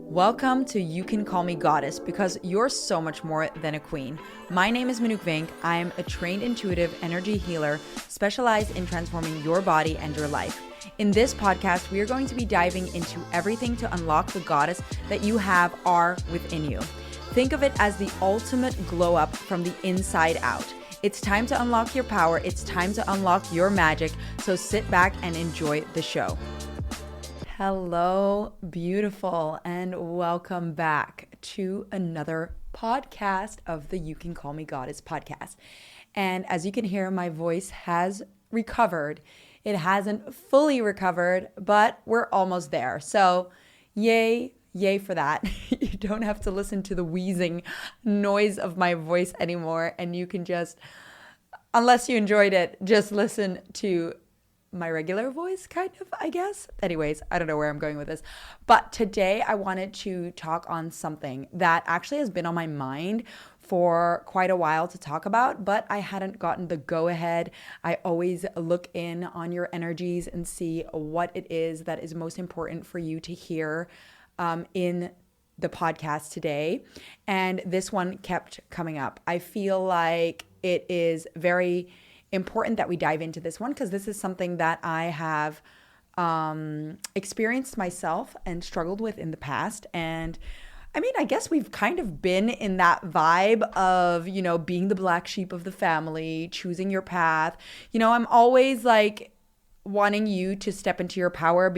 Welcome to You Can Call Me Goddess because you're so much more than a queen. My name is Manouk Vink. I am a trained intuitive energy healer specialized in transforming your body and your life. In this podcast, we are going to be diving into everything to unlock the goddess that you are within you. Think of it as the ultimate glow up from the inside out. It's time to unlock your power. It's time to unlock your magic. So sit back and enjoy the show. Hello, beautiful, and welcome back to another podcast of the You Can Call Me Goddess podcast. And as you can hear, my voice has recovered. It hasn't fully recovered, but we're almost there. So yay for that. You don't have to listen to the wheezing noise of my voice anymore. And you can just, unless you enjoyed it, just listen to my regular voice, kind of, I guess. Anyways, I don't know where I'm going with this. But today I wanted to talk on something that actually has been on my mind for quite a while to talk about, but I hadn't gotten the go-ahead. I always look in on your energies and see what it is that is most important for you to hear in the podcast today. And this one kept coming up. I feel like it is very important that we dive into this one because this is something that I have experienced myself and struggled with in the past. And I mean, I guess we've kind of been in that vibe of, you know, being the black sheep of the family, choosing your path. You know, I'm always like wanting you to step into your power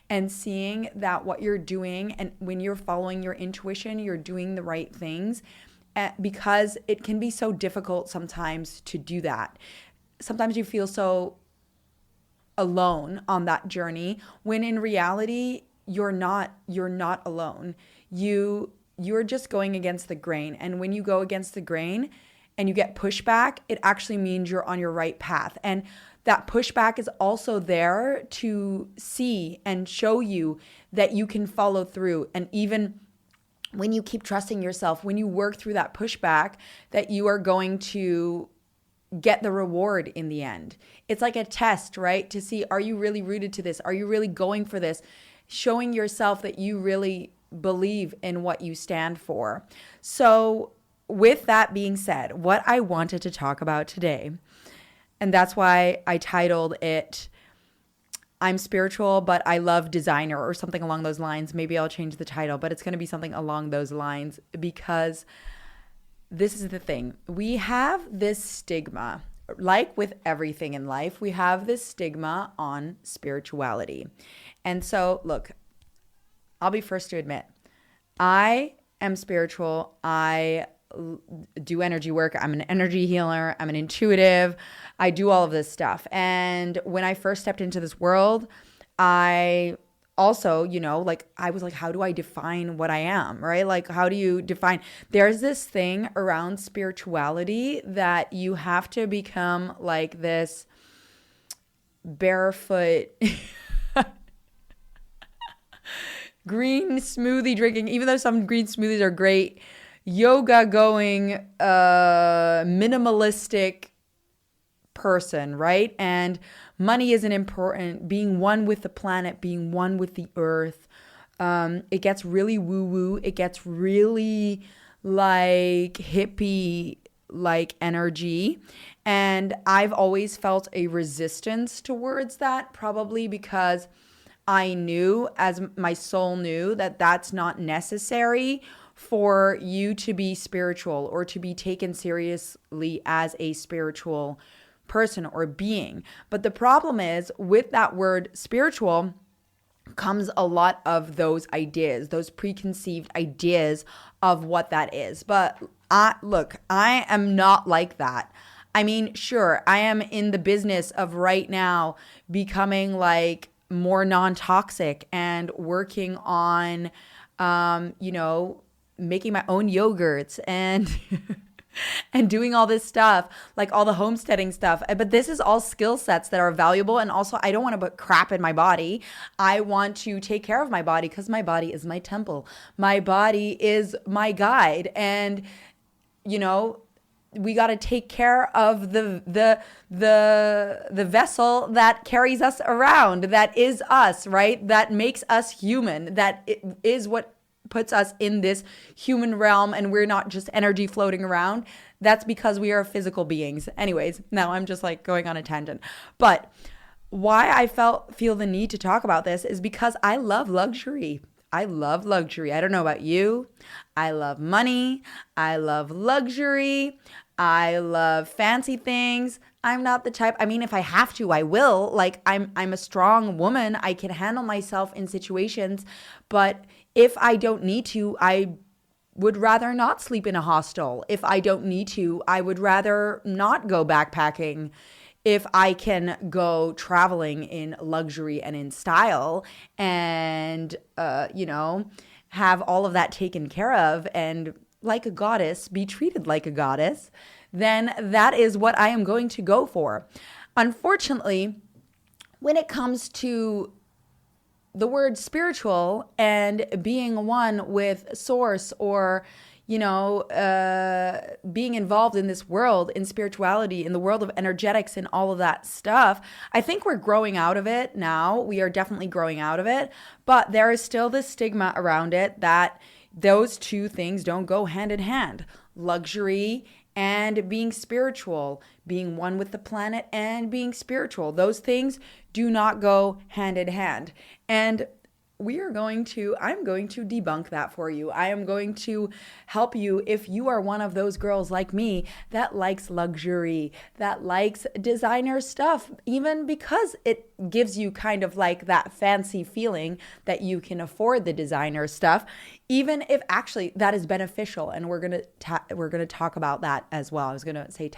and seeing that what you're doing and when you're following your intuition, you're doing the right things. Because it can be so difficult sometimes to do that. Sometimes you feel so alone on that journey when in reality you're not alone. You're just going against the grain, and when you go against the grain and you get pushback, it actually means you're on your right path. And that pushback is also there to see and show you that you can follow through. And even when you keep trusting yourself, when you work through that pushback, that you are going to get the reward in the end. It's like a test, right? To see, are you really rooted to this? Are you really going for this? Showing yourself that you really believe in what you stand for. So with that being said, what I wanted to talk about today, and that's why I titled it I'm spiritual, but I love designer or something along those lines. Maybe I'll change the title, but it's going to be something along those lines because this is the thing. We have this stigma, like with everything in life, we have this stigma on spirituality. And so, look, I'll be first to admit, I am spiritual. I do energy work. I'm an energy healer. I'm an intuitive. I do all of this stuff. And when I first stepped into this world, I also, you know, like I was like, how do I define what I am, right? Like, how do you define? There's this thing around spirituality that you have to become like this barefoot green smoothie drinking, even though some green smoothies are great, yoga going, minimalistic person, right? And money isn't important. Being one with the planet, being one with the earth. It gets really woo-woo. It gets really like hippie like energy. And I've always felt a resistance towards that, probably because I knew, as my soul knew, that that's not necessary for you to be spiritual or to be taken seriously as a spiritual person or being. But the problem is with that word spiritual comes a lot of those ideas, those preconceived ideas of what that is. But look, I am not like that. I mean, sure, I am in the business of right now becoming like more non-toxic and working on, making my own yogurts and and doing all this stuff, like all the homesteading stuff. But this is all skill sets that are valuable. And also, I don't want to put crap in my body. I want to take care of my body because my body is my temple. My body is my guide. And, you know, we got to take care of the vessel that carries us around, that is us, right? That makes us human, that is what puts us in this human realm and we're not just energy floating around, that's because we are physical beings. Anyways, now I'm just like going on a tangent. But why I feel the need to talk about this is because I love luxury. I love luxury. I don't know about you. I love money. I love luxury. I love fancy things. I'm not the type, I mean, if I have to, I will. Like I'm a strong woman. I can handle myself in situations, but if I don't need to, I would rather not sleep in a hostel. If I don't need to, I would rather not go backpacking. If I can go traveling in luxury and in style and, have all of that taken care of and like a goddess, be treated like a goddess, then that is what I am going to go for. Unfortunately, when it comes to the word spiritual and being one with source or, being involved in this world, in spirituality, in the world of energetics and all of that stuff, I think we're growing out of it now. We are definitely growing out of it, but there is still this stigma around it that those two things don't go hand in hand. Luxury and being spiritual, being one with the planet and being spiritual. Those things do not go hand in hand. And I'm going to debunk that for you. I am going to help you if you are one of those girls like me that likes luxury, that likes designer stuff, even because it gives you kind of like that fancy feeling that you can afford the designer stuff, even if actually that is beneficial. And we're going to talk about that as well. I was going to say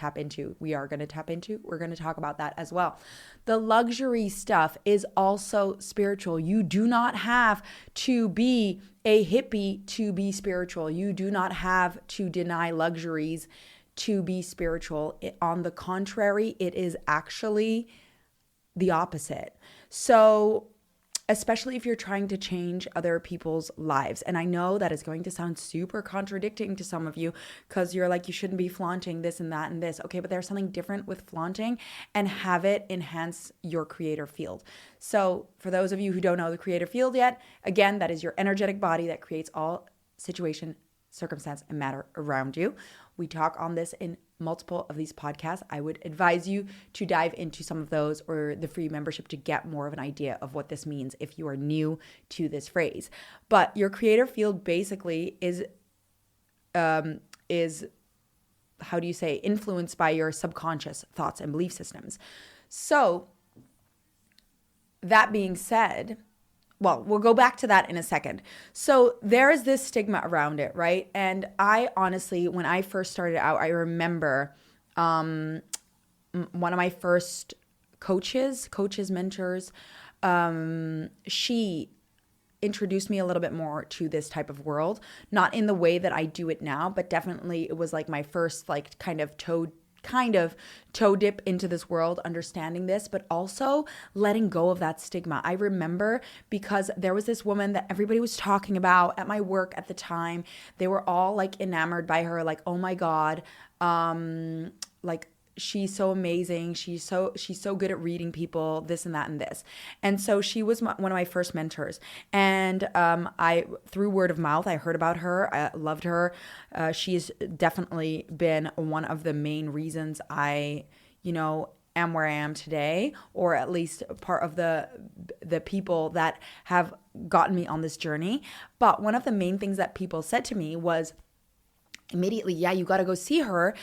we're going to talk about that as well. The luxury stuff is also spiritual. You do not have to be a hippie to be spiritual. You do not have to deny luxuries to be spiritual. On the contrary, it is actually the opposite. So, especially if you're trying to change other people's lives. And I know that is going to sound super contradicting to some of you because you're like, you shouldn't be flaunting this and that and this. Okay, but there's something different with flaunting and have it enhance your creator field. So for those of you who don't know the creator field yet, again, that is your energetic body that creates all situation, circumstance, and matter around you. We talk on this in multiple of these podcasts. I would advise you to dive into some of those or the free membership to get more of an idea of what this means if you are new to this phrase. But your creator field basically is how do you say, influenced by your subconscious thoughts and belief systems. So that being said, well, we'll go back to that in a second. So there is this stigma around it, right? And I honestly, when I first started out, I remember one of my first coaches, mentors, she introduced me a little bit more to this type of world, not in the way that I do it now, but definitely it was like my first like kind of toe dip into this world, understanding this, but also letting go of that stigma. I remember because there was this woman that everybody was talking about at my work at the time. They were all like enamored by her, like, oh my God, like she's so amazing. She's so good at reading people, this and that and this. And so she was one of my first mentors. And I, through word of mouth, I heard about her. I loved her. She's definitely been one of the main reasons I, am where I am today, or at least part of the people that have gotten me on this journey. But one of the main things that people said to me was, immediately, yeah, you got to go see her.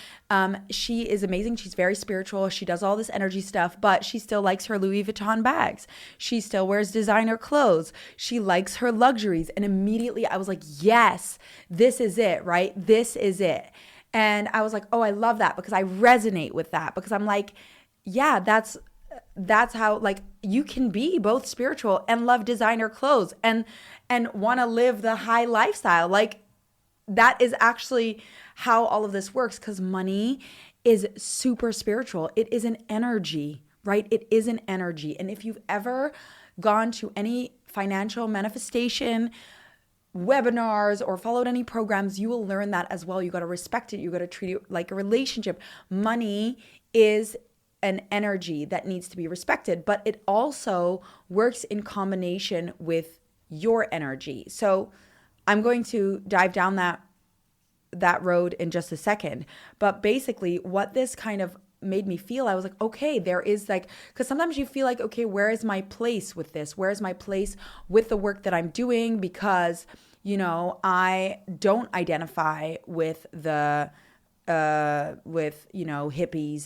She is amazing. She's very spiritual. She does all this energy stuff, but she still likes her Louis Vuitton bags. She still wears designer clothes. She likes her luxuries. And immediately I was like, yes, this is it, right? This is it. And I was like, oh, I love that because I resonate with that because I'm like, yeah, that's how like you can be both spiritual and love designer clothes and want to live the high lifestyle. Like, that is actually how all of this works because money is super spiritual. It is an energy, right? It is an energy. And if you've ever gone to any financial manifestation webinars or followed any programs, you will learn that as well. You got to respect it. You got to treat it like a relationship. Money is an energy that needs to be respected, but it also works in combination with your energy. So I'm going to dive down that road in just a second. But basically, what this kind of made me feel, I was like, okay, there is like, because sometimes you feel like, okay, where is my place with this? Where is my place with the work that I'm doing? Because, I don't identify with hippies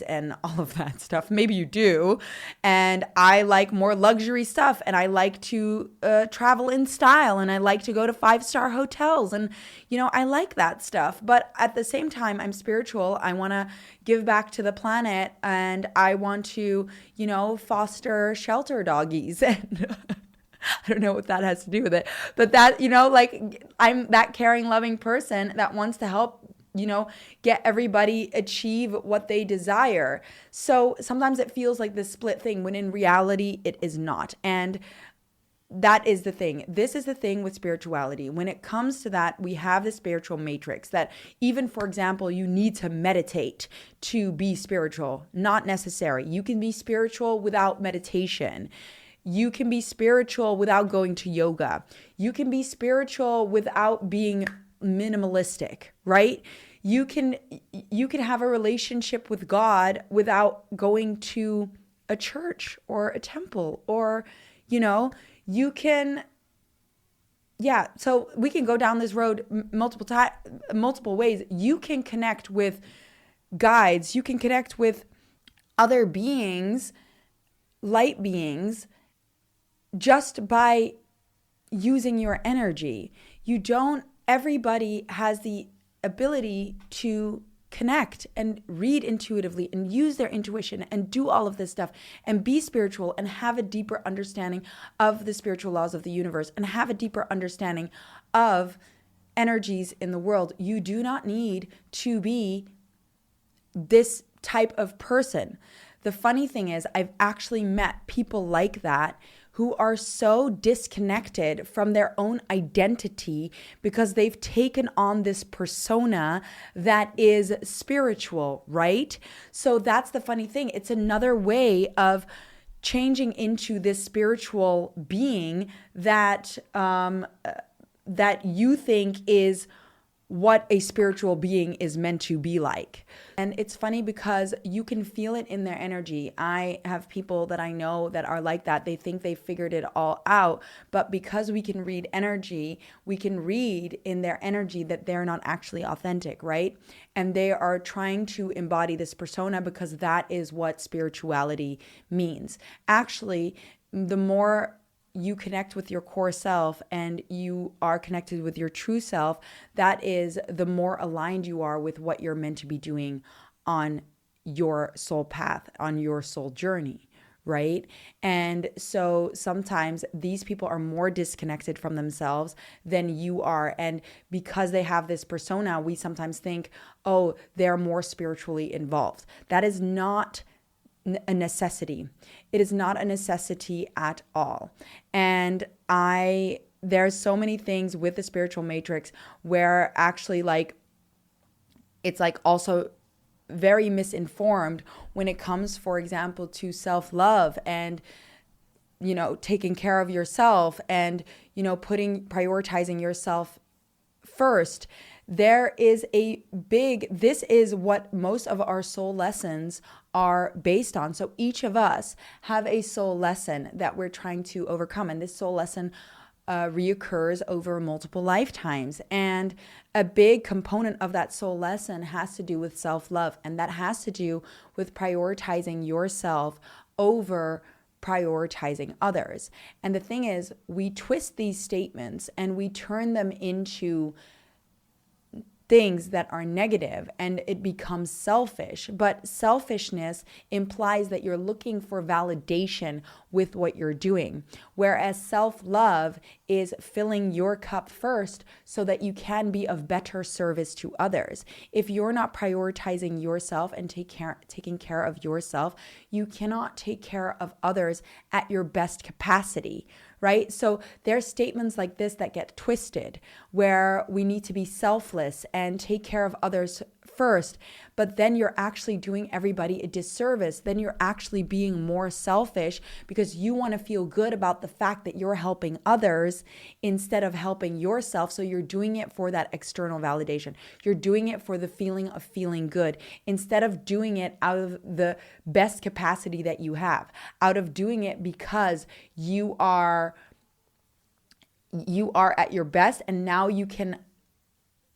and all of that stuff. Maybe you do. And I like more luxury stuff, and I like to travel in style, and I like to go to 5-star hotels, and I like that stuff. But at the same time, I'm spiritual. I want to give back to the planet, and I want to foster shelter doggies. And I don't know what that has to do with it, but that, I'm that caring, loving person that wants to help get everybody achieve what they desire. So sometimes it feels like this split thing, when in reality it is not. And that is the thing. This is the thing with spirituality. When it comes to that, we have the spiritual matrix that even, for example, you need to meditate to be spiritual. Not necessary. You can be spiritual without meditation. You can be spiritual without going to yoga. You can be spiritual without being minimalistic, right? You can have a relationship with God without going to a church or a temple, or you can, so we can go down this road multiple ways. You can connect with guides, you can connect with other beings, light beings, just by using your energy. Everybody has the ability to connect and read intuitively and use their intuition and do all of this stuff and be spiritual and have a deeper understanding of the spiritual laws of the universe and have a deeper understanding of energies in the world. You do not need to be this type of person. The funny thing is, I've actually met people like that who are so disconnected from their own identity because they've taken on this persona that is spiritual, right? So that's the funny thing. It's another way of changing into this spiritual being that that you think is what a spiritual being is meant to be like. And it's funny because you can feel it in their energy. I have people that I know that are like that. They think they figured it all out, but because we can read energy, we can read in their energy that they're not actually authentic, right? And they are trying to embody this persona because that is what spirituality means. Actually, the more you connect with your core self and you are connected with your true self, that is the more aligned you are with what you're meant to be doing on your soul path, on your soul journey, right? And so sometimes these people are more disconnected from themselves than you are. And because they have this persona, we sometimes think, oh, they're more spiritually involved. That is not a necessity. It is not a necessity at all. And there's so many things with the spiritual matrix where actually it's also very misinformed when it comes, for example, to self-love and, taking care of yourself and, prioritizing yourself first. This is what most of our soul lessons are based on. So each of us have a soul lesson that we're trying to overcome. And this soul lesson reoccurs over multiple lifetimes. And a big component of that soul lesson has to do with self-love. And that has to do with prioritizing yourself over prioritizing others. And the thing is, we twist these statements and we turn them into things that are negative, and it becomes selfish. But selfishness implies that you're looking for validation with what you're doing, whereas self-love is filling your cup first so that you can be of better service to others. If you're not prioritizing yourself and taking care of yourself, you cannot take care of others at your best capacity, right? So there's statements like this that get twisted, where we need to be selfless and take care of others first, but then you're actually doing everybody a disservice. Then you're actually being more selfish because you want to feel good about the fact that you're helping others instead of helping yourself. So you're doing it for that external validation. You're doing it for the feeling of feeling good instead of doing it out of the best capacity that you have, out of doing it because you are at your best, and now you can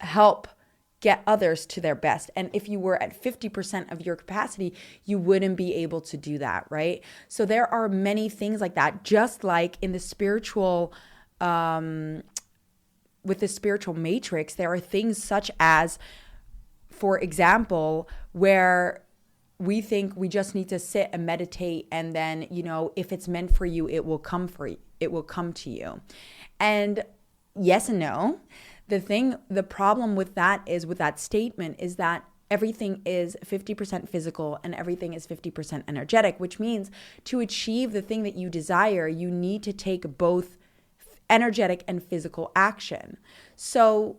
help get others to their best. And if you were at 50% of your capacity, you wouldn't be able to do that, right? So there are many things like that, just like in the spiritual, with the spiritual matrix, there are things such as, for example, where we think we just need to sit and meditate, and then, if it's meant for you, it will come for you. It will come to you. And yes and no. The problem with that statement is that everything is 50% physical and everything is 50% energetic, which means to achieve the thing that you desire, you need to take both energetic and physical action. So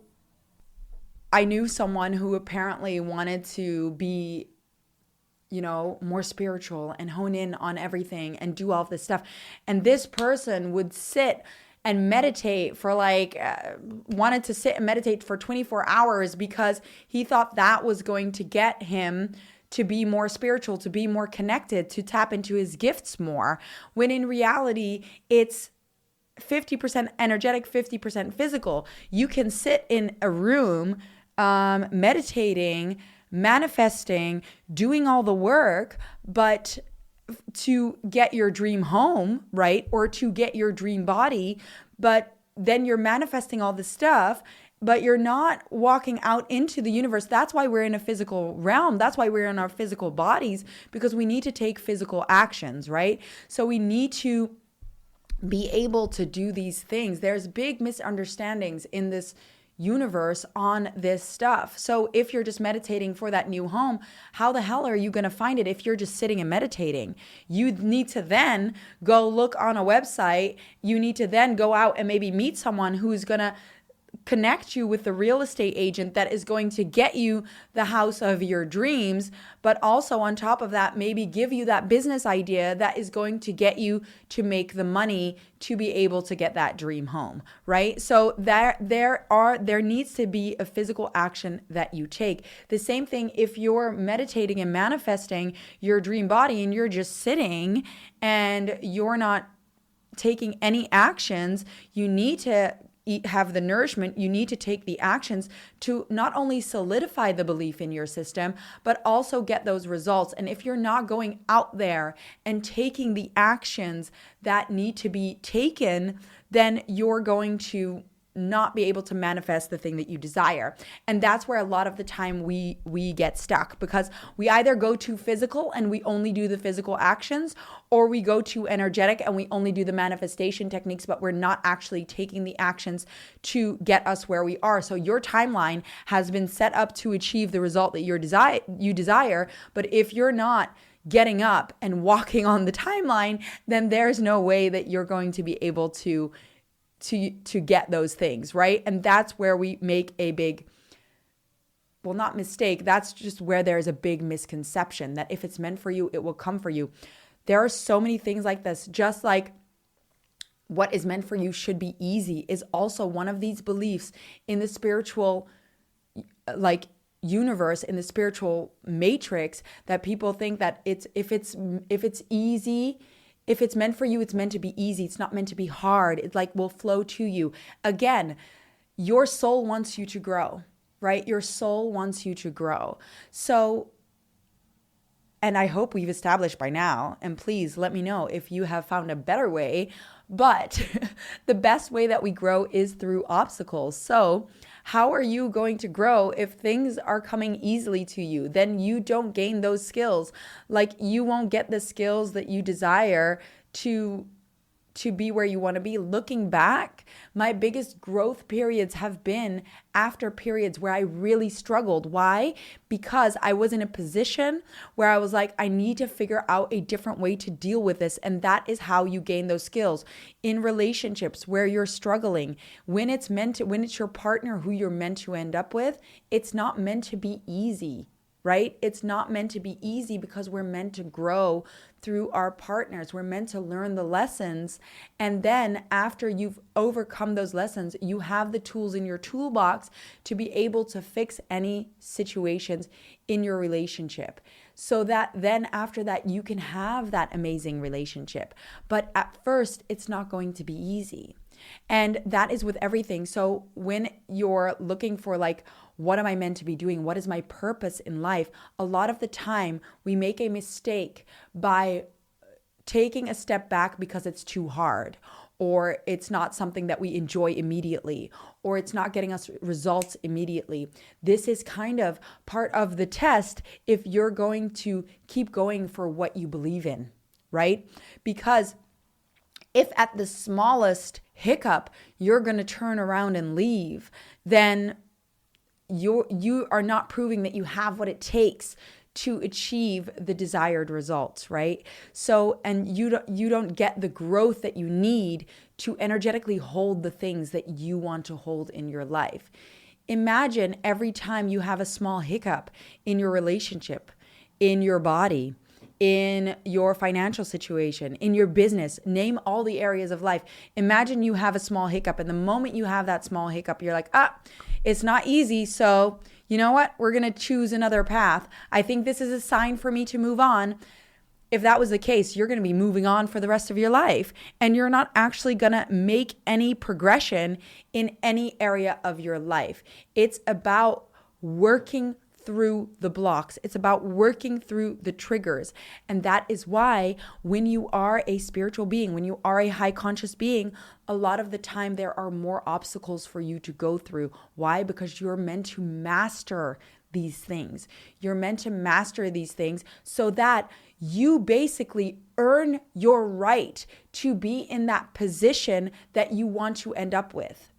I knew someone who apparently wanted to be more spiritual and hone in on everything and do all of this stuff. And this person would sit and meditate for wanted to sit and meditate for 24 hours because he thought that was going to get him to be more spiritual, to be more connected, to tap into his gifts more. When in reality, it's 50% energetic, 50% physical. You can sit in a room meditating, manifesting, doing all the work, but to get your dream home, right? Or to get your dream body, but then you're manifesting all this stuff, but you're not walking out into the universe. That's why we're in a physical realm. That's why we're in our physical bodies, because we need to take physical actions, right? So we need to be able to do these things. There's big misunderstandings in this universe on this stuff. So if you're just meditating for that new home, how the hell are you going to find it if you're just sitting and meditating? You need to then go look on a website. You need to then go out and maybe meet someone who's going to connect you with the real estate agent that is going to get you the house of your dreams, but also on top of that, maybe give you that business idea that is going to get you to make the money to be able to get that dream home, right? So there needs to be a physical action that you take. The same thing if you're meditating and manifesting your dream body and you're just sitting and you're not taking any actions, you need to have the nourishment, you need to take the actions to not only solidify the belief in your system, but also get those results. And if you're not going out there and taking the actions that need to be taken, then you're going to not be able to manifest the thing that you desire. And that's where a lot of the time we get stuck, because we either go to physical and we only do the physical actions, or we go to energetic and we only do the manifestation techniques, but we're not actually taking the actions to get us where we are. So your timeline has been set up to achieve the result that you desire, but if you're not getting up and walking on the timeline, then there's no way that you're going to be able to get those things, right? And that's where we make a big, well, not mistake, that's just where there's a big misconception that if it's meant for you, it will come for you. There are so many things like this, just like what is meant for you should be easy is also one of these beliefs in the spiritual, universe, in the spiritual matrix, that people think that if it's easy, if it's meant for you, it's meant to be easy. It's not meant to be hard. It will flow to you. Again, your soul wants you to grow, right? Your soul wants you to grow. So, and I hope we've established by now, and please let me know if you have found a better way, but the best way that we grow is through obstacles. So how are you going to grow if things are coming easily to you? Then you don't gain those skills. You won't get the skills that you desire to to be where you want to be. Looking back, my biggest growth periods have been after periods where I really struggled. Why? Because I was in a position where I was like, I need to figure out a different way to deal with this. And that is how you gain those skills. In relationships where you're struggling, when it's your partner who you're meant to end up with, it's not meant to be easy. Right? It's not meant to be easy because we're meant to grow through our partners. We're meant to learn the lessons. And then after you've overcome those lessons, you have the tools in your toolbox to be able to fix any situations in your relationship. So that then after that, you can have that amazing relationship. But at first, it's not going to be easy. And that is with everything. So when you're looking for like, what am I meant to be doing? What is my purpose in life? A lot of the time we make a mistake by taking a step back because it's too hard, or it's not something that we enjoy immediately, or it's not getting us results immediately. This is kind of part of the test if you're going to keep going for what you believe in, right? Because if at the smallest hiccup, you're going to turn around and leave, then you are not proving that you have what it takes to achieve the desired results, right? So, and you don't get the growth that you need to energetically hold the things that you want to hold in your life. Imagine every time you have a small hiccup in your relationship, in your body, in your financial situation, in your business, name all the areas of life. Imagine you have a small hiccup, and the moment you have that small hiccup, you're like, it's not easy. So you know what? We're going to choose another path. I think this is a sign for me to move on. If that was the case, you're going to be moving on for the rest of your life, and you're not actually going to make any progression in any area of your life. It's about working through the blocks. It's about working through the triggers. And that is why when you are a spiritual being, when you are a high conscious being, a lot of the time there are more obstacles for you to go through. Why? Because you're meant to master these things. You're meant to master these things so that you basically earn your right to be in that position that you want to end up with.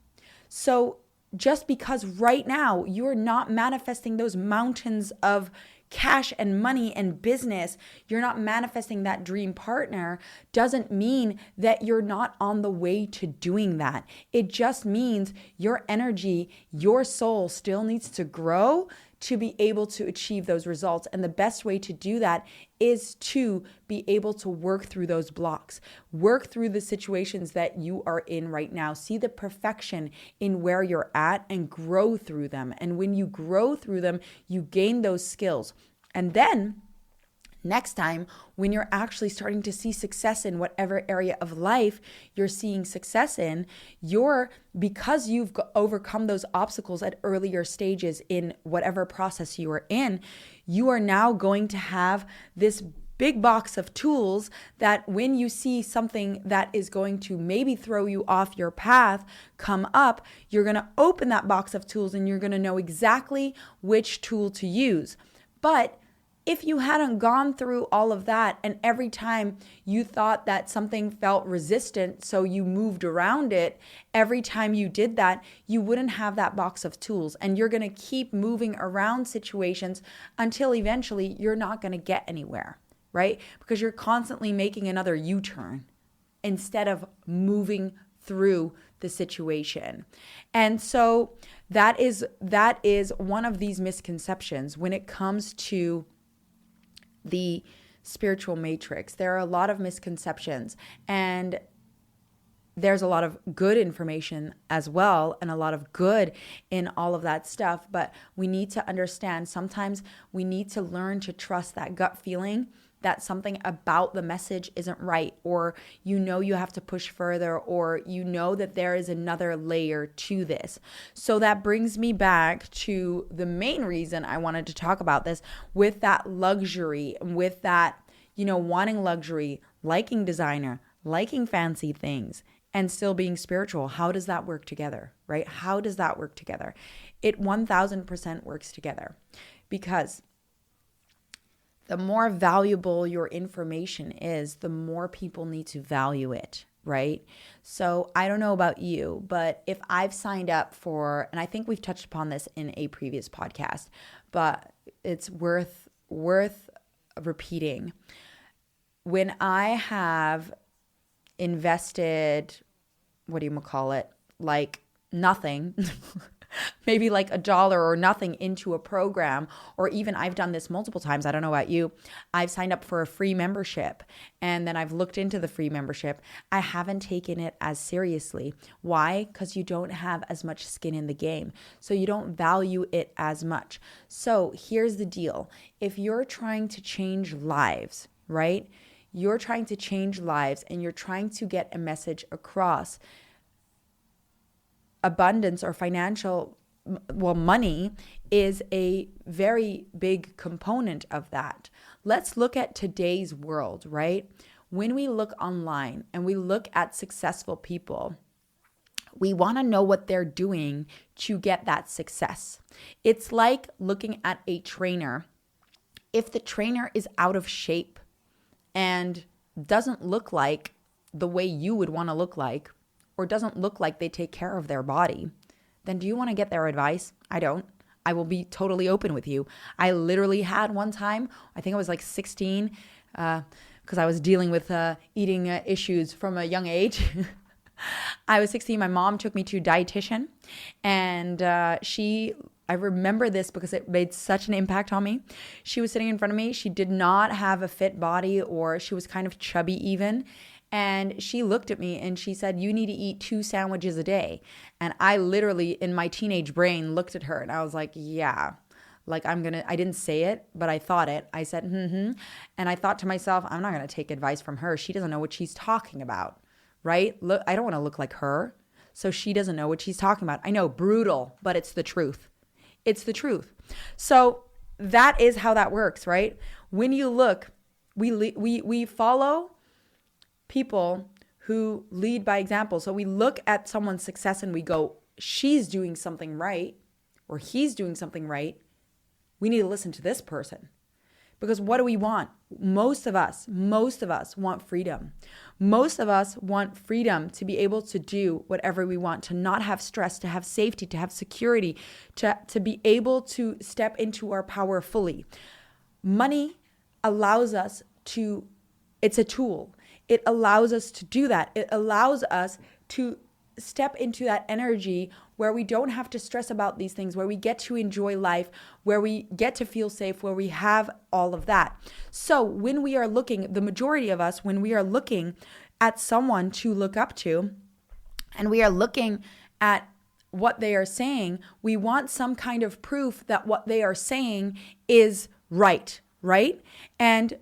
So just because right now you're not manifesting those mountains of cash and money and business, you're not manifesting that dream partner, doesn't mean that you're not on the way to doing that. It just means your energy, your soul still needs to grow to be able to achieve those results. And the best way to do that is to be able to work through those blocks, work through the situations that you are in right now, see the perfection in where you're at and grow through them. And when you grow through them, you gain those skills. And then next time, when you're actually starting to see success in whatever area of life you're seeing success in, because you've overcome those obstacles at earlier stages in whatever process you are in, you are now going to have this big box of tools that when you see something that is going to maybe throw you off your path come up, you're going to open that box of tools and you're going to know exactly which tool to use. But if you hadn't gone through all of that, and every time you thought that something felt resistant, so you moved around it, every time you did that, you wouldn't have that box of tools. And you're going to keep moving around situations until eventually you're not going to get anywhere, right? Because you're constantly making another U-turn instead of moving through the situation. And so that is one of these misconceptions when it comes to the spiritual matrix. There are a lot of misconceptions, and there's a lot of good information as well, and a lot of good in all of that stuff. But we need to understand, sometimes we need to learn to trust that gut feeling that something about the message isn't right, or you have to push further, or that there is another layer to this. So that brings me back to the main reason I wanted to talk about this, with that luxury, with that, wanting luxury, liking designer, liking fancy things, and still being spiritual. How does that work together, right? How does that work together? It 1000% works together, because the more valuable your information is, the more people need to value it, right? So I don't know about you, but if I've signed up for, and I think we've touched upon this in a previous podcast, but it's worth repeating. When I have invested, what do you call it? Like nothing, maybe like $1 or nothing into a program, or even I've done this multiple times. I don't know about you. I've signed up for a free membership and then I've looked into the free membership. I haven't taken it as seriously. Why? Because you don't have as much skin in the game. So you don't value it as much. So here's the deal. If you're trying to change lives, right? You're trying to change lives and you're trying to get a message across. Abundance or financial, money is a very big component of that. Let's look at today's world, right? When we look online and we look at successful people, we want to know what they're doing to get that success. It's like looking at a trainer. If the trainer is out of shape and doesn't look like the way you would want to look like, or doesn't look like they take care of their body, then do you want to get their advice? I don't. I will be totally open with you. I literally had one time, I think I was like 16, because I was dealing with eating issues from a young age. I was 16. My mom took me to a dietitian, and I remember this because it made such an impact on me. She was sitting in front of me. She did not have a fit body, or she was kind of chubby even. And she looked at me and she said, you need to eat 2 sandwiches a day. And I literally, in my teenage brain, looked at her and I was like, yeah, like I didn't say it, but I thought it. I said, And I thought to myself, I'm not going to take advice from her. She doesn't know what she's talking about, right? Look, I don't want to look like her. So she doesn't know what she's talking about. I know, brutal, but it's the truth. It's the truth. So that is how that works, right? When you look, we follow people who lead by example. So we look at someone's success and we go, she's doing something right, or he's doing something right. We need to listen to this person. Because what do we want? Most of us want freedom. Most of us want freedom to be able to do whatever we want, to not have stress, to have safety, to have security, to be able to step into our power fully. Money allows us to, it's a tool. It allows us to do that. It allows us to step into that energy where we don't have to stress about these things, where we get to enjoy life, where we get to feel safe, where we have all of that. So when we are looking, the majority of us, when we are looking at someone to look up to, and we are looking at what they are saying, we want some kind of proof that what they are saying is right? And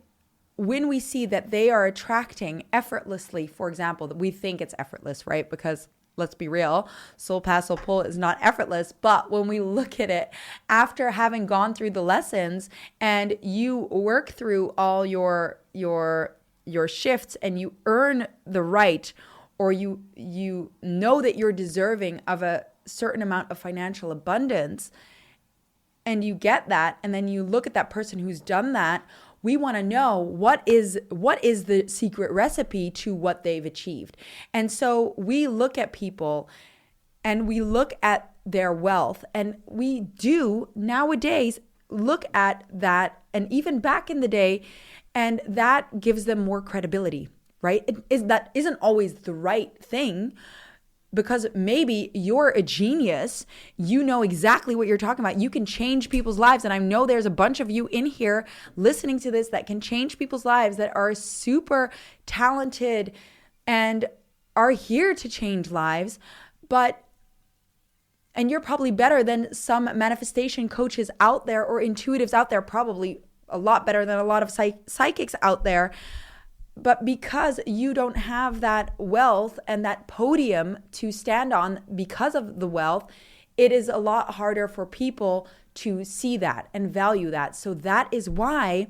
when we see that they are attracting effortlessly, for example, that we think it's effortless, right? Because let's be real, soul pass, soul pull is not effortless. But when we look at it after having gone through the lessons and you work through all your shifts and you earn the right, or you know that you're deserving of a certain amount of financial abundance, and you get that, and then you look at that person who's done that, we want to know what is the secret recipe to what they've achieved. And so we look at people and we look at their wealth, and we do nowadays look at that, and even back in the day, and that gives them more credibility, right? That isn't always the right thing, because maybe you're a genius, you know exactly what you're talking about. You can change people's lives. And I know there's a bunch of you in here listening to this that can change people's lives, that are super talented and are here to change lives. And you're probably better than some manifestation coaches out there, or intuitives out there, probably a lot better than a lot of psychics out there. But because you don't have that wealth and that podium to stand on because of the wealth, it is a lot harder for people to see that and value that. So that is why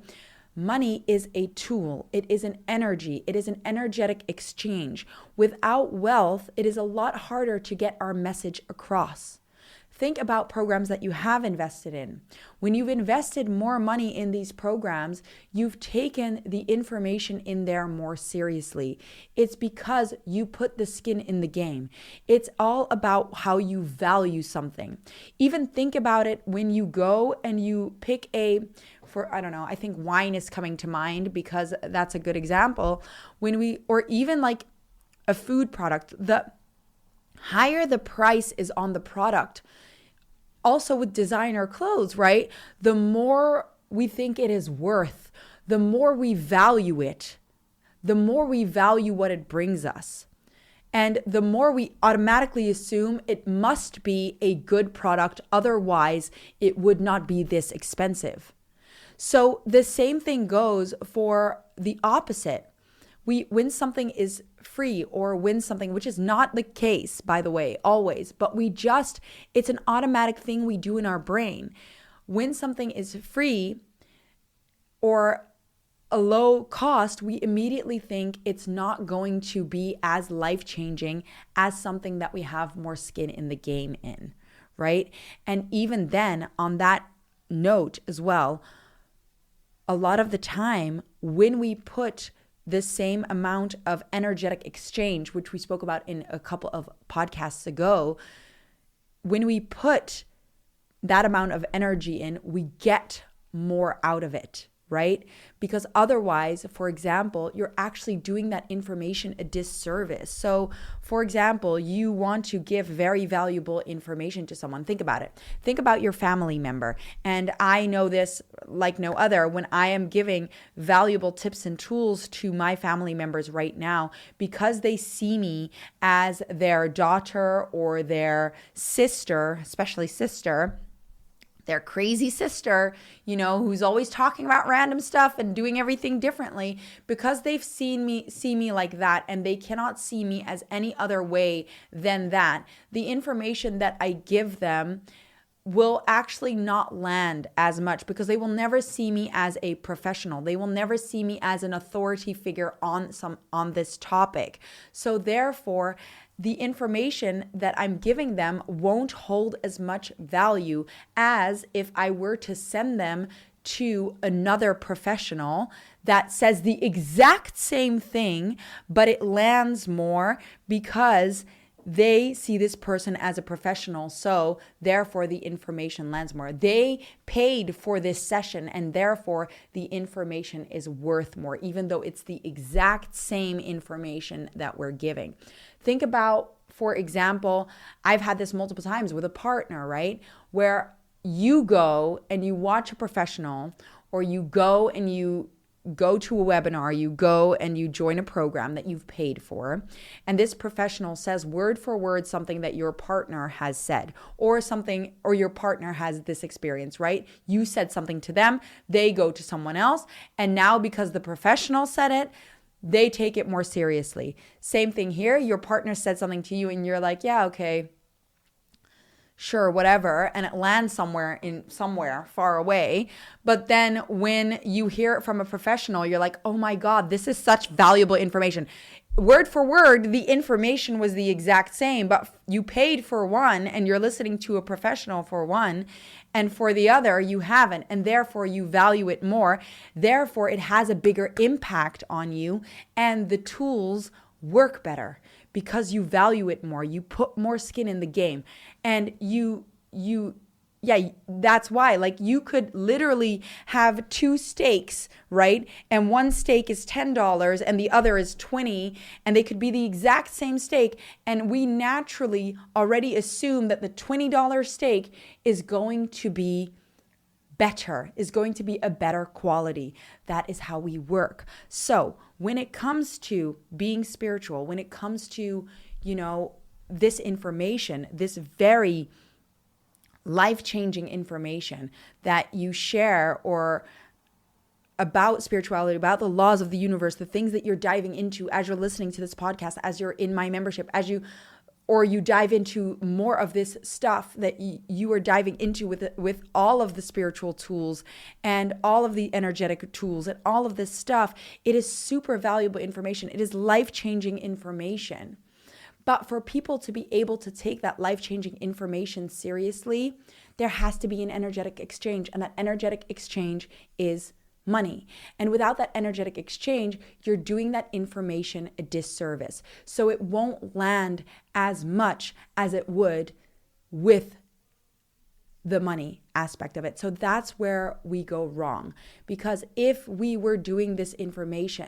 money is a tool. It is an energy. It is an energetic exchange. Without wealth, it is a lot harder to get our message across. think about programs that you have invested in. When you've invested more money in these programs, you've taken the information in there more seriously. It's because you put the skin in the game. It's all about how you value something. Even think about it when you go and you pick I don't know, I think wine is coming to mind because that's a good example. Or even like a food product, the higher the price is on the product. Also with designer clothes, right? The more we think it is worth, the more we value it, the more we value what it brings us. And the more we automatically assume it must be a good product, otherwise it would not be this expensive. So the same thing goes for the opposite. When something is free or win something, which is not the case, by the way, always, but it's an automatic thing we do in our brain. When something is free or a low cost, we immediately think it's not going to be as life-changing as something that we have more skin in the game in, right? And even then, on that note as well, a lot of the time when we put the same amount of energetic exchange, which we spoke about in a couple of podcasts ago, when we put that amount of energy in, we get more out of it, right? Because otherwise, for example, you're actually doing that information a disservice. So, for example, you want to give very valuable information to someone. Think about it. Think about your family member. And I know this like no other when I am giving valuable tips and tools to my family members right now, because they see me as their daughter or their sister, especially sister, their crazy sister, who's always talking about random stuff and doing everything differently, because they've see me like that, and they cannot see me as any other way than that. The information that I give them will actually not land as much because they will never see me as a professional. They will never see me as an authority figure on this topic. So therefore, the information that I'm giving them won't hold as much value as if I were to send them to another professional that says the exact same thing, but it lands more because they see this person as a professional. So therefore the information lands more. They paid for this session, and therefore the information is worth more, even though it's the exact same information that we're giving. Think about, for example, I've had this multiple times with a partner, right? Where you go and you watch a professional, or you go and you go to a webinar, you go and you join a program that you've paid for, and this professional says word for word something that your partner has said, or your partner has this experience, right? You said something to them, they go to someone else, and now because the professional said it, they take it more seriously. Same thing here. Your partner said something to you and you're like, yeah, okay, sure, whatever, and it lands somewhere far away. But then when you hear it from a professional, you're like, oh my God, this is such valuable information. Word for word, the information was the exact same, but you paid for one and you're listening to a professional for one, and for the other, you haven't, and therefore you value it more. Therefore, it has a bigger impact on you, and the tools work better because you value it more. You put more skin in the game, and that's why, like, you could literally have two steaks, right? And one steak is $10 and the other is $20, and they could be the exact same steak. And we naturally already assume that the $20 steak is going to be better, is going to be a better quality. That is how we work. So when it comes to being spiritual, when it comes to, this information, this very life-changing information that you share, or about spirituality, about the laws of the universe, the things that you're diving into as you're listening to this podcast, as you're in my membership, or you dive into more of this stuff that you are diving into with all of the spiritual tools and all of the energetic tools and all of this stuff, it is super valuable information. It is life-changing information. But for people to be able to take that life-changing information seriously, there has to be an energetic exchange. And that energetic exchange is money. And without that energetic exchange, you're doing that information a disservice. So it won't land as much as it would with the money aspect of it. So that's where we go wrong. Because if we were doing this information,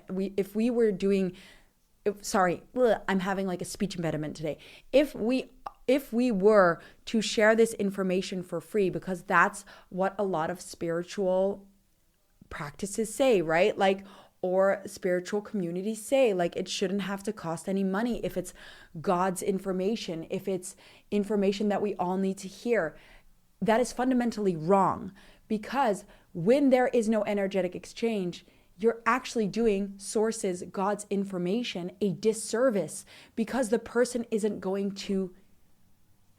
I'm having like a speech impediment today. If we were to share this information for free, because that's what a lot of spiritual practices say, right? Like, or spiritual communities say, like, it shouldn't have to cost any money if it's God's information, if it's information that we all need to hear. That is fundamentally wrong, because when there is no energetic exchange, you're actually doing sources, God's information, a disservice, because the person isn't going to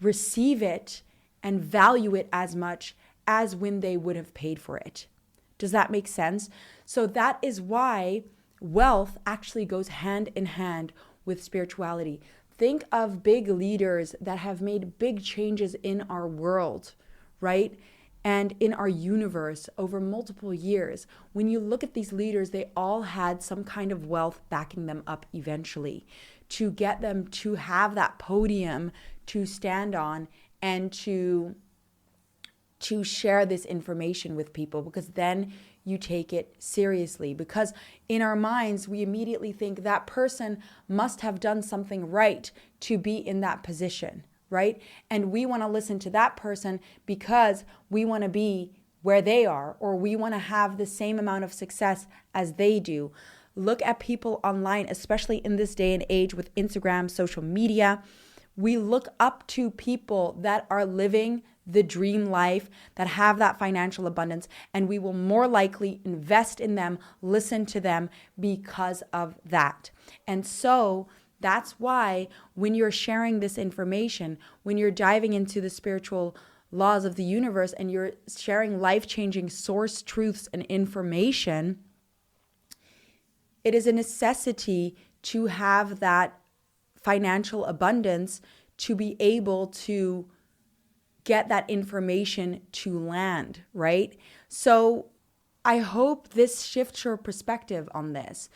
receive it and value it as much as when they would have paid for it. Does that make sense? So that is why wealth actually goes hand in hand with spirituality. Think of big leaders that have made big changes in our world, right? And in our universe over multiple years. When you look at these leaders, they all had some kind of wealth backing them up eventually to get them to have that podium to stand on and to share this information with people, because then you take it seriously. Because in our minds, we immediately think that person must have done something right to be in that position, right? And we want to listen to that person because we want to be where they are, or we want to have the same amount of success as they do. Look at people online, especially in this day and age with Instagram, social media. We look up to people that are living the dream life, that have that financial abundance, and we will more likely invest in them, listen to them because of that. And so that's why when you're sharing this information, when you're diving into the spiritual laws of the universe and you're sharing life-changing source truths and information, it is a necessity to have that financial abundance to be able to get that information to land, right? So I hope this shifts your perspective on this,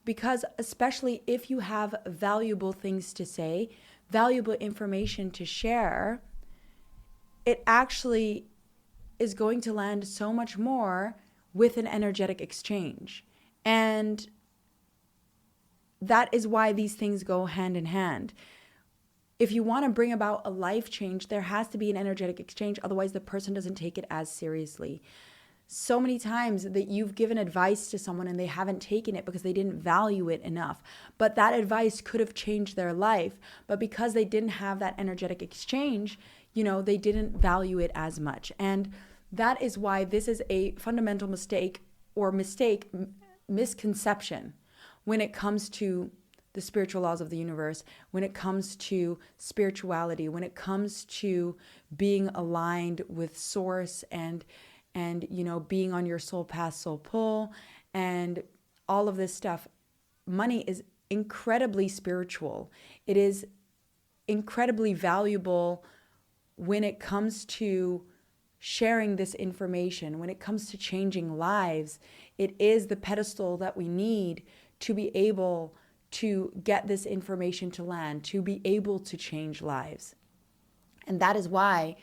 because especially if you have valuable things to say, valuable information to share, it actually is going to land so much more with an energetic exchange. And that is why these things go hand in hand. If you want to bring about a life change, there has to be an energetic exchange. Otherwise, the person doesn't take it as seriously. So many times that you've given advice to someone and they haven't taken it because they didn't value it enough. But that advice could have changed their life. But because they didn't have that energetic exchange, they didn't value it as much. And that is why this is a fundamental misconception when it comes to the spiritual laws of the universe, when it comes to spirituality, when it comes to being aligned with source and being on your soul path, soul pull, and all of this stuff. Money is incredibly spiritual. It is incredibly valuable when it comes to sharing this information, when it comes to changing lives. It is the pedestal that we need to be able to get this information to land, to be able to change lives. And that is why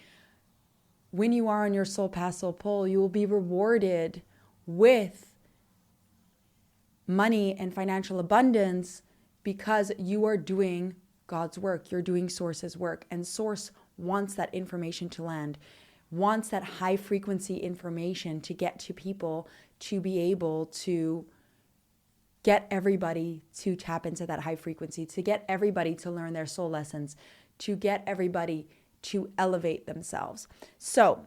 when you are on your soul path, soul pull, you will be rewarded with money and financial abundance because you are doing God's work. You're doing Source's work. And Source wants that information to land, wants that high frequency information to get to people, to be able to get everybody to tap into that high frequency, to get everybody to learn their soul lessons, to get everybody to elevate themselves. So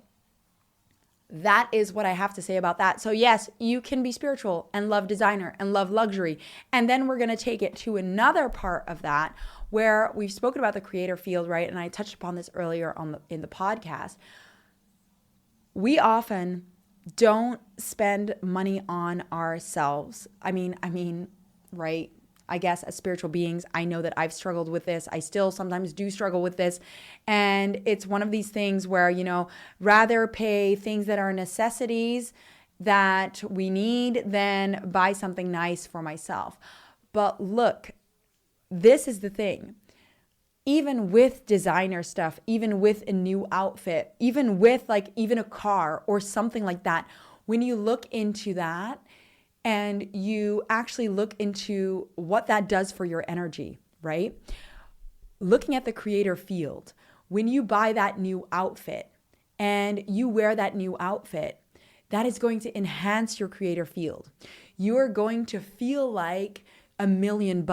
that is what I have to say about that. So yes, you can be spiritual and love designer and love luxury. And then we're going to take it to another part of that where we've spoken about the creator field, right? And I touched upon this earlier in the podcast. We often don't spend money on ourselves. I mean, right? I guess, as spiritual beings. I know that I've struggled with this. I still sometimes do struggle with this. And it's one of these things where, rather pay things that are necessities that we need than buy something nice for myself. But look, this is the thing. Even with designer stuff, even with a new outfit, even with even a car or something like that, when you look into that and you actually look into what that does for your energy, right? Looking at the creator field, when you buy that new outfit and you wear that new outfit, that is going to enhance your creator field. You are going to feel like $1 million.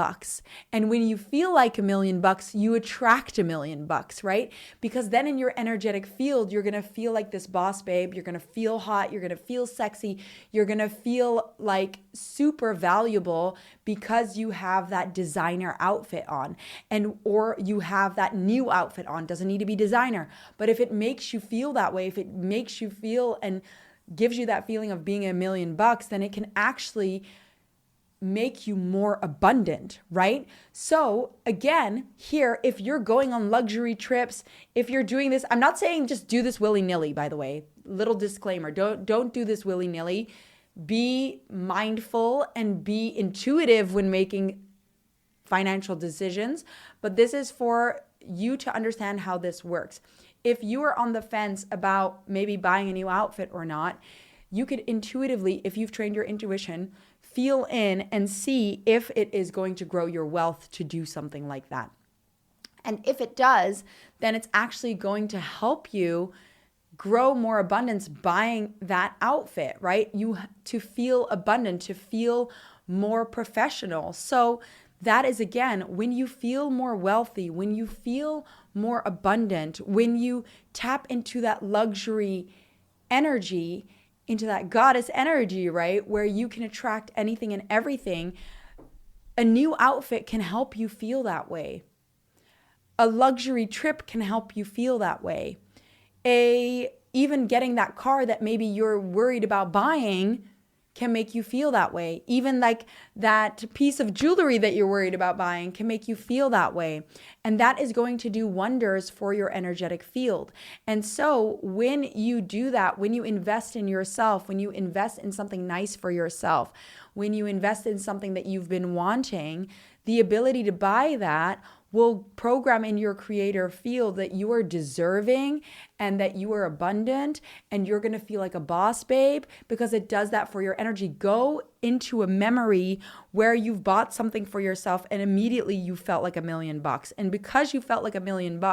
And when you feel like $1 million, you attract $1 million, right? Because then in your energetic field, you're going to feel like this boss babe. You're going to feel hot. You're going to feel sexy. You're going to feel like super valuable because you have that designer outfit on, or you have that new outfit on. Doesn't need to be designer, but if it makes you feel that way, if it makes you feel and gives you that feeling of being $1 million, then it can actually make you more abundant, right? So again, here, if you're going on luxury trips, if you're doing this, I'm not saying just do this willy-nilly, by the way. Little disclaimer, don't do this willy-nilly. Be mindful and be intuitive when making financial decisions, but this is for you to understand how this works. If you are on the fence about maybe buying a new outfit or not, you could intuitively, if you've trained your intuition, feel in and see if it is going to grow your wealth to do something like that. And if it does, then it's actually going to help you grow more abundance buying that outfit, right? To feel abundant, to feel more professional. So that is, again, when you feel more wealthy, when you feel more abundant, when you tap into that luxury energy, into that goddess energy, right? Where you can attract anything and everything. A new outfit can help you feel that way. A luxury trip can help you feel that way. Even getting that car that maybe you're worried about buying can make you feel that way. Even like that piece of jewelry that you're worried about buying can make you feel that way. And that is going to do wonders for your energetic field. And so when you do that, when you invest in yourself, when you invest in something nice for yourself, when you invest in something that you've been wanting, the ability to buy that will program in your creator field that you are deserving and that you are abundant, and you're going to feel like a boss babe because it does that for your energy. Go into a memory where you've bought something for yourself and immediately you felt like $1 million. And because you felt like $1 million,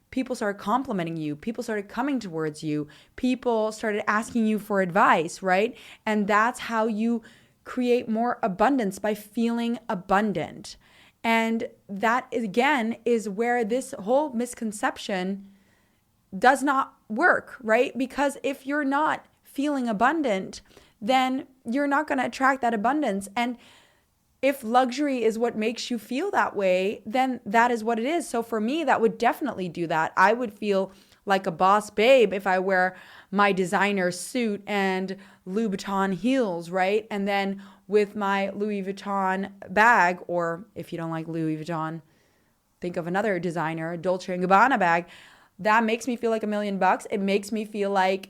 people started complimenting you. People started coming towards you. People started asking you for advice, right? And that's how you create more abundance, by feeling abundant. And that, again, is where this whole misconception does not work, right? Because if you're not feeling abundant, then you're not going to attract that abundance. And if luxury is what makes you feel that way, then that is what it is. So for me, that would definitely do that. I would feel like a boss babe if I wear my designer suit and Louis Vuitton heels, right? And then with my Louis Vuitton bag, or if you don't like Louis Vuitton, think of another designer, Dolce & Gabbana bag. That makes me feel like $1 million. It makes me feel like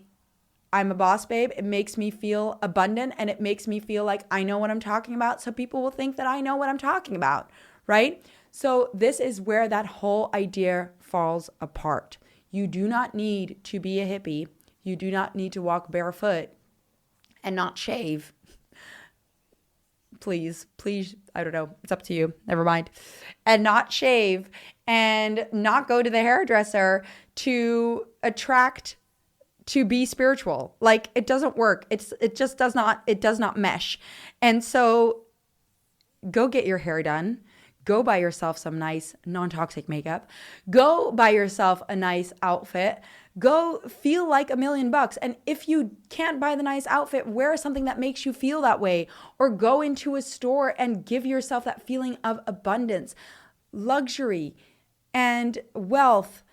I'm a boss babe. It makes me feel abundant, and it makes me feel like I know what I'm talking about. So people will think that I know what I'm talking about, right? So this is where that whole idea falls apart. You do not need to be a hippie. You do not need to walk barefoot and not shave. Please, I don't know. It's up to you. Never mind. And not shave and not go to the hairdresser to be spiritual. Like, it doesn't work. It just does not mesh. And so go get your hair done. Go buy yourself some nice non-toxic makeup. Go buy yourself a nice outfit. Go feel like $1 million. And if you can't buy the nice outfit, wear something that makes you feel that way. Or go into a store and give yourself that feeling of abundance. Luxury and wealth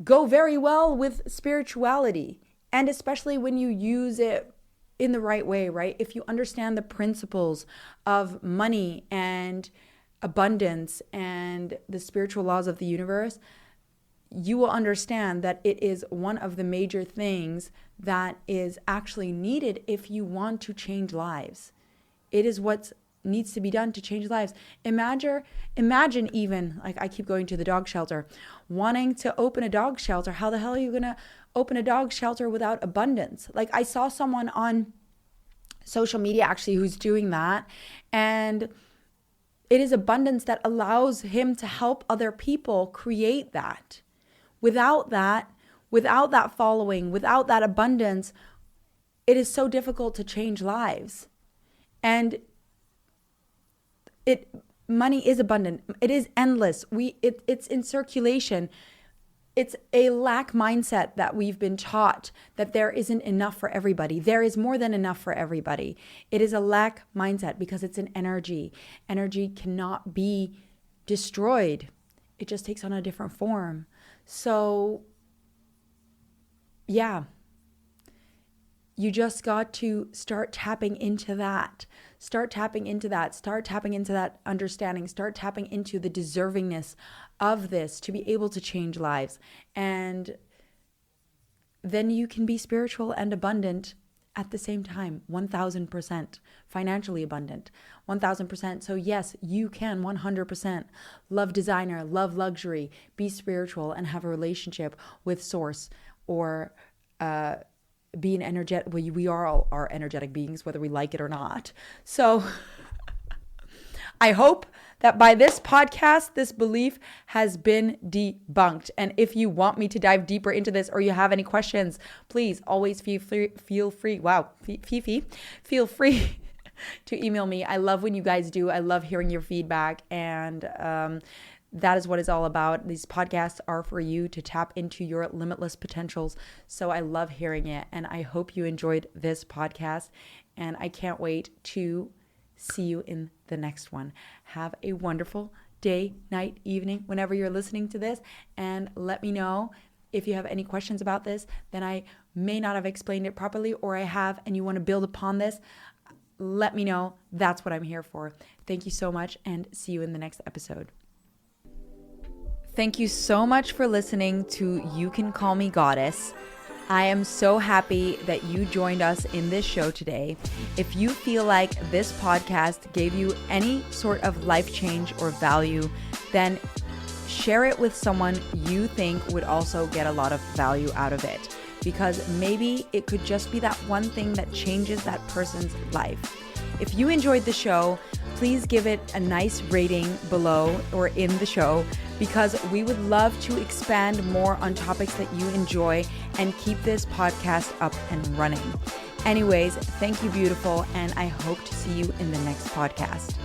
go very well with spirituality. And especially when you use it in the right way, right? If you understand the principles of money and abundance and the spiritual laws of the universe, you will understand that it is one of the major things that is actually needed if you want to change lives. It is what needs to be done to change lives. Imagine even, like I keep going to the dog shelter, wanting to open a dog shelter. How the hell are you going to open a dog shelter without abundance? Like I saw someone on social media actually who's doing that, and it is abundance that allows him to help other people create that. Without that following, without that abundance, it is so difficult to change lives. And money is abundant. It is endless. It's in circulation. It's a lack mindset that we've been taught that there isn't enough for everybody. There is more than enough for everybody. It is a lack mindset because it's an energy. Energy cannot be destroyed. It just takes on a different form. So, yeah, you just got to start tapping into that. Start tapping into that. Start tapping into that understanding. Start tapping into the deservingness of this to be able to change lives. And then you can be spiritual and abundant at the same time, 1,000%, financially abundant, 1,000%. So yes, you can 100% love designer, love luxury, be spiritual, and have a relationship with source, or be an energetic, well, we are all are energetic beings, whether we like it or not. So I hope that by this podcast, this belief has been debunked. And if you want me to dive deeper into this, or you have any questions, please always feel free to email me. I love when you guys do. I love hearing your feedback. And that is what it's all about. These podcasts are for you to tap into your limitless potentials. So I love hearing it. And I hope you enjoyed this podcast. And I can't wait to see you in the next one. Have a wonderful day, night, evening, whenever you're listening to this. And let me know if you have any questions about this. Then I may not have explained it properly, or I have, and you want to build upon this. Let me know. That's what I'm here for. Thank you so much, and see you in the next episode. Thank you so much for listening to You Can Call Me Goddess. I am so happy that you joined us in this show today. If you feel like this podcast gave you any sort of life change or value, then share it with someone you think would also get a lot of value out of it, because maybe it could just be that one thing that changes that person's life. If you enjoyed the show, please give it a nice rating below or in the show, because we would love to expand more on topics that you enjoy and keep this podcast up and running. Anyways, thank you, beautiful, and I hope to see you in the next podcast.